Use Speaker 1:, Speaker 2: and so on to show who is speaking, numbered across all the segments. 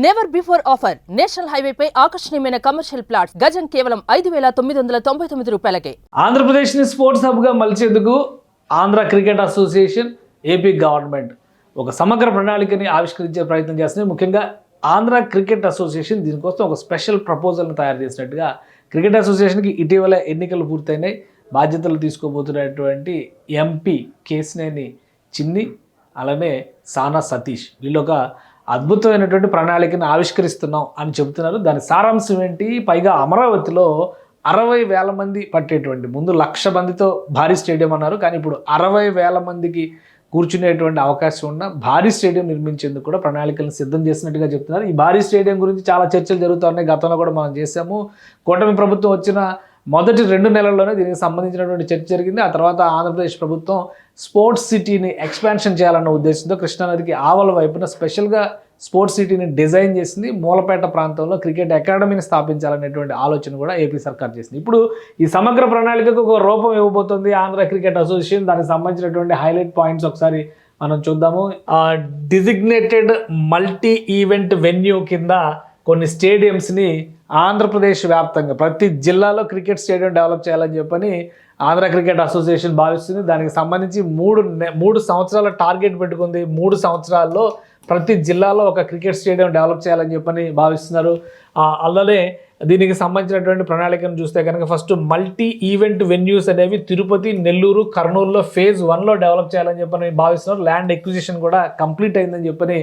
Speaker 1: Never before offer national highway పై ఆకర్షణీయమైన commercial plots గజం కేవలం 5,999 రూపాయలకే.
Speaker 2: ఆంధ్రప్రదేశ్ ని స్పోర్ట్స్ హబ్ గా మలిచేందుకు Andhra cricket association, AP government ఒక సమగ్ర ప్రణాళికని ఆవిష్కరించే ప్రయత్నం చేస్తుంది. ముఖ్యంగా ఆంధ్ర క్రికెట్ అసోసియేషన్ దీనికోసం ఒక స్పెషల్ ప్రపోజల్ని తయారు చేసినట్టుగా క్రికెట్ అసోసియేషన్కి ఇటీవల ఎన్నికలు పూర్తయినాయి. బాధ్యతలు తీసుకోబోతున్నటువంటి ఎంపీ కేసినేని చిన్ని, అలానే సానా సతీష్ వీళ్ళు ఒక అద్భుతమైనటువంటి ప్రణాళికను ఆవిష్కరిస్తున్నాం అని చెబుతున్నారు. దాని సారాంశం ఏంటి? పైగా అమరావతిలో 60,000 మంది పట్టేటువంటి, ముందు 1,00,000 మందితో భారీ స్టేడియం అన్నారు, కానీ ఇప్పుడు 60,000 మందికి కూర్చునేటువంటి అవకాశం ఉన్న భారీ స్టేడియం నిర్మించేందుకు కూడా ప్రణాళికలను సిద్ధం చేసినట్టుగా చెప్తున్నారు. ఈ భారీ స్టేడియం గురించి చాలా చర్చలు జరుగుతున్నాయి. గతంలో కూడా మనం చేసాము. కూటమి ప్రభుత్వం వచ్చిన మొదటి 2 నెలల్లోనే దీనికి సంబంధించినటువంటి చర్చ జరిగింది. ఆ తర్వాత ఆంధ్రప్రదేశ్ ప్రభుత్వం స్పోర్ట్స్ సిటీని ఎక్స్పాన్షన్ చేయాలన్న ఉద్దేశంతో కృష్ణానదికి ఆవల వైపున స్పెషల్గా స్పోర్ట్స్ సిటీని డిజైన్ చేసింది. మూలపేట ప్రాంతంలో క్రికెట్ అకాడమీని స్థాపించాలనేటువంటి ఆలోచన కూడా ఏపీ సర్కార్ చేసింది. ఇప్పుడు ఈ సమగ్ర ప్రణాళికకు ఒక రూపం ఇవ్వబోతుంది ఆంధ్ర క్రికెట్ అసోసియేషన్. దానికి సంబంధించినటువంటి హైలైట్ పాయింట్స్ ఒకసారి మనం చూద్దాము. డిజిగ్నేటెడ్ మల్టీ ఈవెంట్ వెన్యూ కింద కొన్ని స్టేడియంస్ని ఆంధ్రప్రదేశ్ వ్యాప్తంగా ప్రతి జిల్లాలో క్రికెట్ స్టేడియం డెవలప్ చేయాలని చెప్పని ఆంధ్ర క్రికెట్ అసోసియేషన్ భావిస్తుంది. దానికి సంబంధించి 3 సంవత్సరాల టార్గెట్ పెట్టుకుంది. 3 సంవత్సరాల్లో ప్రతి జిల్లాలో ఒక క్రికెట్ స్టేడియం డెవలప్ చేయాలని చెప్పని భావిస్తున్నారు. అలానే దీనికి సంబంధించినటువంటి ప్రణాళికను చూస్తే కనుక ఫస్ట్ మల్టీ ఈవెంట్ వెన్యూస్ అనేవి తిరుపతి, నెల్లూరు, కర్నూలులో ఫేజ్ 1లో డెవలప్ చేయాలని చెప్పని భావిస్తున్నారు. ల్యాండ్ ఎక్విజిషన్ కూడా కంప్లీట్ అయిందని చెప్పని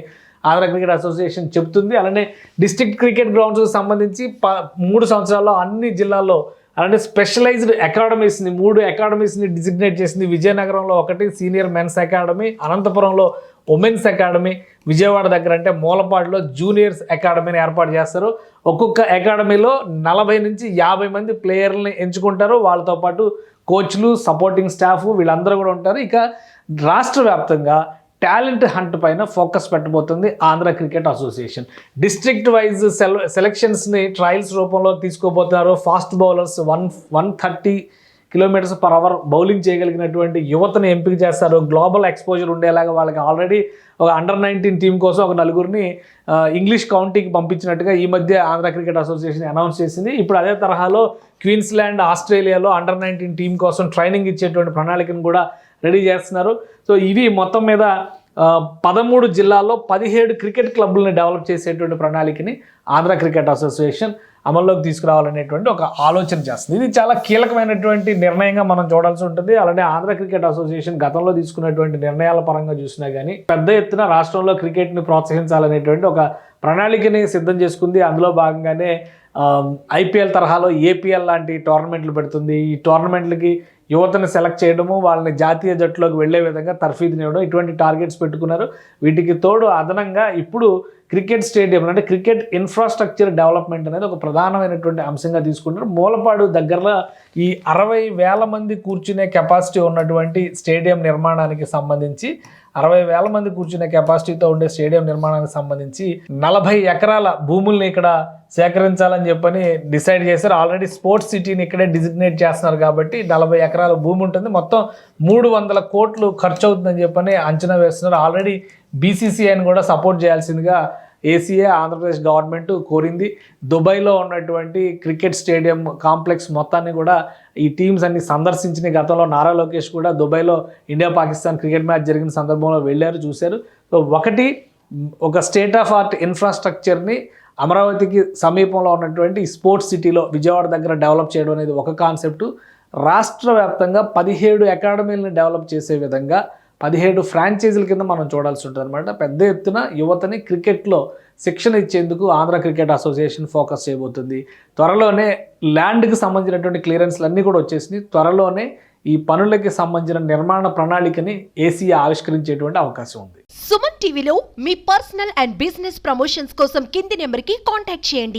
Speaker 2: ఆంధ్ర క్రికెట్ అసోసియేషన్ చెప్తుంది. అలానే డిస్ట్రిక్ట్ క్రికెట్ గ్రౌండ్స్కి సంబంధించి 3 సంవత్సరాల్లో అన్ని జిల్లాల్లో అలాంటి స్పెషలైజ్డ్ అకాడమీస్ని 3 అకాడమీస్ని డిజిగ్నేట్ చేసింది. విజయనగరంలో ఒకటి సీనియర్ మెన్స్ అకాడమీ, అనంతపురంలో ఉమెన్స్ అకాడమీ, విజయవాడ దగ్గర అంటే మూలపాడులో జూనియర్స్ అకాడమీని ఏర్పాటు చేస్తారు. ఒక్కొక్క అకాడమీలో 40 నుంచి 50 మంది ప్లేయర్లని ఎంచుకుంటారు. వాళ్ళతో పాటు కోచ్లు, సపోర్టింగ్ స్టాఫ్ వీళ్ళందరూ కూడా ఉంటారు. ఇక రాష్ట్ర వ్యాప్తంగా టాలెంట్ హంట్ పైన ఫోకస్ పెట్టబోతుంది Andhra cricket association. District wise సెలక్షన్స్ని ట్రయల్స్ రూపంలో తీసుకోబోతున్నారు. ఫాస్ట్ బౌలర్స్ 130 km/h బౌలింగ్ చేయగలిగినటువంటి యువతను ఎంపిక చేస్తారు. గ్లోబల్ ఎక్స్పోజర్ ఉండేలాగా వాళ్ళకి ఆల్రెడీ ఒక అండర్-19 టీం కోసం ఒక 4 ఇంగ్లీష్ కౌంటీకి పంపించినట్టుగా ఈ మధ్య ఆంధ్ర క్రికెట్ అసోసియేషన్ అనౌన్స్ చేసింది. ఇప్పుడు అదే తరహాలో క్వీన్స్లాండ్, ఆస్ట్రేలియాలో అండర్-19 టీం కోసం ట్రైనింగ్ ఇచ్చేటువంటి ప్రణాళికను కూడా రెడీ చేస్తున్నారు. సో ఇవి మొత్తం మీద 13 జిల్లాల్లో 17 క్రికెట్ క్లబ్లను డెవలప్ చేసేటువంటి ప్రణాళికని ఆంధ్ర క్రికెట్ అసోసియేషన్ అమల్లోకి తీసుకురావాలనేటువంటి ఒక ఆలోచన చేస్తుంది. ఇది చాలా కీలకమైనటువంటి నిర్ణయంగా మనం చూడాల్సి ఉంటుంది. అలానే ఆంధ్ర క్రికెట్ అసోసియేషన్ గతంలో తీసుకున్నటువంటి నిర్ణయాల పరంగా చూసినా కానీ పెద్ద ఎత్తున రాష్ట్రంలో క్రికెట్ని ప్రోత్సహించాలనేటువంటి ఒక ప్రణాళికని సిద్ధం చేసుకుంది. అందులో భాగంగానే ఐపీఎల్ తరహాలో ఏపీఎల్ లాంటి టోర్నమెంట్లు పెడుతుంది. ఈ టోర్నమెంట్లకి యువతను సెలెక్ట్ చేయడము, వాళ్ళని జాతీయ జట్టులోకి వెళ్లే విధంగా తర్ఫీదునివ్వడం, ఇటువంటి టార్గెట్స్ పెట్టుకున్నారు. వీటికి తోడు అదనంగా ఇప్పుడు క్రికెట్ స్టేడియం అంటే క్రికెట్ ఇన్ఫ్రాస్ట్రక్చర్ డెవలప్మెంట్ అనేది ఒక ప్రధానమైనటువంటి అంశంగా తీసుకుంటారు. మూలపాడు దగ్గరలో ఈ 60,000 మంది కూర్చునే కెపాసిటీ ఉన్నటువంటి స్టేడియం నిర్మాణానికి సంబంధించి 60,000 మంది కూర్చునే కెపాసిటీతో ఉండే స్టేడియం నిర్మాణానికి సంబంధించి 40 ఎకరాల భూముల్ని ఇక్కడ సేకరించాలని చెప్పని డిసైడ్ చేశారు. ఆల్రెడీ స్పోర్ట్స్ సిటీని ఇక్కడే డిజిగ్నేట్ చేస్తున్నారు కాబట్టి 40 ఎకరాల భూమి ఉంటుంది. మొత్తం 300 కోట్లు ఖర్చు అవుతుందని చెప్పని అంచనా వేస్తున్నారు. ఆల్రెడీ బీసీసీఐని కూడా సపోర్ట్ చేయాల్సిందిగా ఏసీఏ ఆంధ్రప్రదేశ్ గవర్నమెంట్ కోరింది. దుబాయ్లో ఉన్నటువంటి క్రికెట్ స్టేడియం కాంప్లెక్స్ మొత్తాన్ని కూడా ఈ టీమ్స్ అన్ని సందర్శించిన గతంలో నారా లోకేష్ కూడా దుబాయ్లో ఇండియా పాకిస్తాన్ క్రికెట్ మ్యాచ్ జరిగిన సందర్భంలో వెళ్ళారు, చూశారు. సో ఒక స్టేట్ ఆఫ్ ఆర్ట్ ఇన్ఫ్రాస్ట్రక్చర్ని అమరావతికి సమీపంలో ఉన్నటువంటి స్పోర్ట్స్ సిటీలో విజయవాడ దగ్గర డెవలప్ చేయడం అనేది ఒక కాన్సెప్టు. రాష్ట్ర వ్యాప్తంగా 17 అకాడమీలను డెవలప్ చేసే విధంగా 17 ఫ్రాంచైజీల కింద మనం చూడాల్సి ఉంటుంది అనమాట. పెద్ద ఎత్తున యువతని క్రికెట్లో శిక్షణ ఇచ్చేందుకు ఆంధ్ర క్రికెట్ అసోసియేషన్ ఫోకస్ చేయబోతుంది. త్వరలోనే ల్యాండ్కి సంబంధించినటువంటి క్లియరెన్స్లు అన్నీ కూడా వచ్చేసినాయి. త్వరలోనే ఈ పనులకి సంబంధించిన నిర్మాణ ప్రణాళికని ఏసీఏ ఆవిష్కరించేటువంటి అవకాశం ఉంది.
Speaker 3: సుమన్ టీవీలో మీ పర్సనల్ అండ్ బిజినెస్ ప్రమోషన్స్ కోసం కింది నెంబర్కి కాంటాక్ట్ చేయండి.